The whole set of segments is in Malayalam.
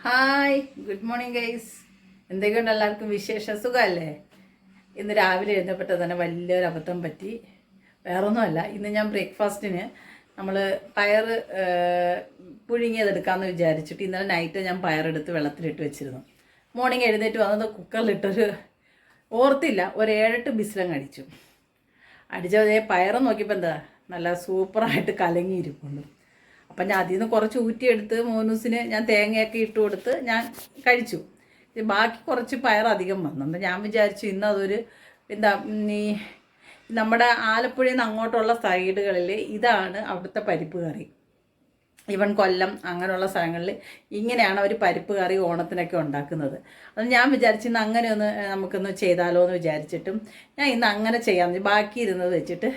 Hi, good morning guys. എന്തൊക്കെയുണ്ട് എല്ലാവർക്കും വിശേഷം? സുഖമല്ലേ? ഇന്ന് രാവിലെ എഴുന്നപ്പെട്ടത് തന്നെ വലിയൊരു അബദ്ധം പറ്റി. വേറൊന്നുമല്ല, ഇന്ന് ഞാൻ ബ്രേക്ക്ഫാസ്റ്റിന് നമ്മൾ പയർ പുഴുങ്ങിയതെടുക്കാമെന്ന് വിചാരിച്ചിട്ട് ഇന്നലെ നൈറ്റ് ഞാൻ പയറെടുത്ത് വെള്ളത്തിലിട്ട് വെച്ചിരുന്നു. മോർണിംഗ് എഴുന്നേറ്റ് വന്നത് കുക്കറിലിട്ടൊരു ഓർത്തില്ല, ഒരു 7-8 ബിസിലങ്ങ് അടിച്ചു. അടിച്ചതേ പയറ് നോക്കിയപ്പോൾ എന്താ നല്ല സൂപ്പറായിട്ട് കലങ്ങിയിരിക്കുന്നു. അപ്പം ഞാൻ അതിൽ നിന്ന് കുറച്ച് ഊറ്റിയെടുത്ത് മോനൂസിന് ഞാൻ തേങ്ങയൊക്കെ ഇട്ട് കൊടുത്ത് ഞാൻ കഴിച്ചു. ബാക്കി കുറച്ച് പയർ അധികം വന്നു. അപ്പം ഞാൻ വിചാരിച്ചു ഇന്ന് അതൊരു എന്താ ഈ നമ്മുടെ ആലപ്പുഴയിൽ നിന്ന് അങ്ങോട്ടുള്ള സൈഡുകളിൽ ഇതാണ് അവിടുത്തെ പരിപ്പ് കറി. ഈവൻ കൊല്ലം അങ്ങനെയുള്ള സ്ഥലങ്ങളിൽ ഇങ്ങനെയാണ് അവർ പരിപ്പ് കറി ഓണത്തിനൊക്കെ ഉണ്ടാക്കുന്നത്. അത് ഞാൻ വിചാരിച്ചു ഇന്ന് അങ്ങനെ ഒന്ന് നമുക്കൊന്ന് ചെയ്താലോ എന്ന് വിചാരിച്ചിട്ടും ഞാൻ ഇന്ന് അങ്ങനെ ചെയ്യാമെന്ന് ബാക്കി ഇരുന്നത് വെച്ചിട്ട്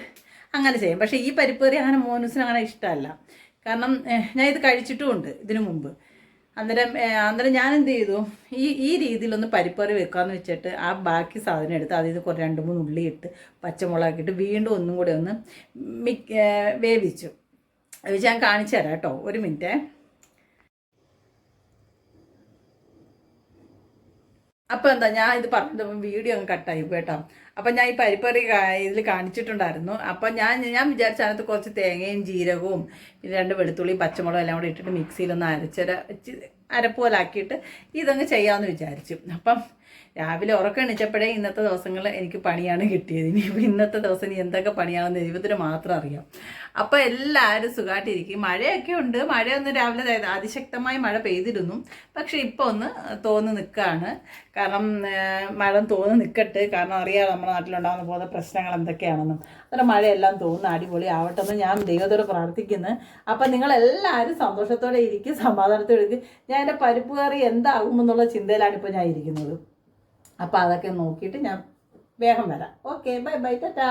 അങ്ങനെ ചെയ്യും. പക്ഷേ ഈ പരിപ്പ് കറി അങ്ങനെ മോനൂസിന് അങ്ങനെ ഇഷ്ടമല്ല. കാരണം ഞാൻ ഇത് കഴിച്ചിട്ടുമുണ്ട് ഇതിനു മുമ്പ്. അന്നേരം ഞാൻ എന്ത് ചെയ്തു, ഈ രീതിയിലൊന്ന് പരിപ്പറി വെക്കാമെന്ന് വെച്ചിട്ട് ആ ബാക്കി സാധനം എടുത്ത് അതിൽ നിന്ന് 2-3 ഉള്ളി ഇട്ട് പച്ചമുളകൊക്കെ ഇട്ട് വീണ്ടും ഒന്നും കൂടെ ഒന്ന് വേവിച്ചു. ഞാൻ കാണിച്ചു തരാം കേട്ടോ, ഒരു മിനിറ്റ്. അപ്പോൾ എന്താ ഞാൻ ഇത് പറഞ്ഞത് വീഡിയോ അങ്ങ് കട്ടായി കേട്ടോ. അപ്പം ഞാൻ ഈ പരിപ്പറി ഇതിൽ കാണിച്ചിട്ടുണ്ടായിരുന്നു. അപ്പം ഞാൻ വിചാരിച്ച അതിനകത്ത് കുറച്ച് തേങ്ങയും ജീരകവും പിന്നെ 2 വെളുത്തുള്ളിയും പച്ചമുളകും എല്ലാം കൂടി ഇട്ടിട്ട് മിക്സിയിലൊന്ന് അരപ്പോലാക്കിയിട്ട് ഇതങ്ങ് ചെയ്യാമെന്ന് വിചാരിച്ചു. അപ്പം രാവിലെ ഉറക്കം എണീച്ചപ്പോഴേ ഇന്നത്തെ ദിവസങ്ങൾ എനിക്ക് പണിയാണ് കിട്ടിയത്. ഇനിയിപ്പോൾ ഇന്നത്തെ ദിവസം ഇനി എന്തൊക്കെ പണിയാണെന്ന് ദൈവത്തിന് മാത്രം അറിയാം. അപ്പോൾ എല്ലാവരും സുഖമായിട്ടിരിക്കും. മഴയൊക്കെ ഉണ്ട്. മഴയൊന്ന് രാവിലെ അതിശക്തമായി മഴ പെയ്തിരുന്നു. പക്ഷേ ഇപ്പോൾ ഒന്ന് തോന്നി നിൽക്കുകയാണ്. കാരണം മഴ തോന്നി നിൽക്കട്ടെ. കാരണം അറിയാം നമ്മുടെ നാട്ടിലുണ്ടാകുന്ന പോകുന്ന പ്രശ്നങ്ങൾ എന്തൊക്കെയാണെന്നും. അന്നേരം മഴയെല്ലാം തോന്നുന്നു അടിപൊളി ആവട്ടെ എന്ന് ഞാൻ ദൈവത്തോട് പ്രാർത്ഥിക്കുന്നു. അപ്പം നിങ്ങളെല്ലാവരും സന്തോഷത്തോടെ ഇരിക്കും, സമാധാനത്തോടെ ഇരിക്കും. ഞാൻ എൻ്റെ പരിപ്പ് കറി എന്താകുമെന്നുള്ള ചിന്തയിലാണ് ഇപ്പോൾ ഞാൻ ഇരിക്കുന്നത്. അപ്പോൾ അതൊക്കെ നോക്കിയിട്ട് ഞാൻ വേഗം വരാം. Okay, bye bye, Tata.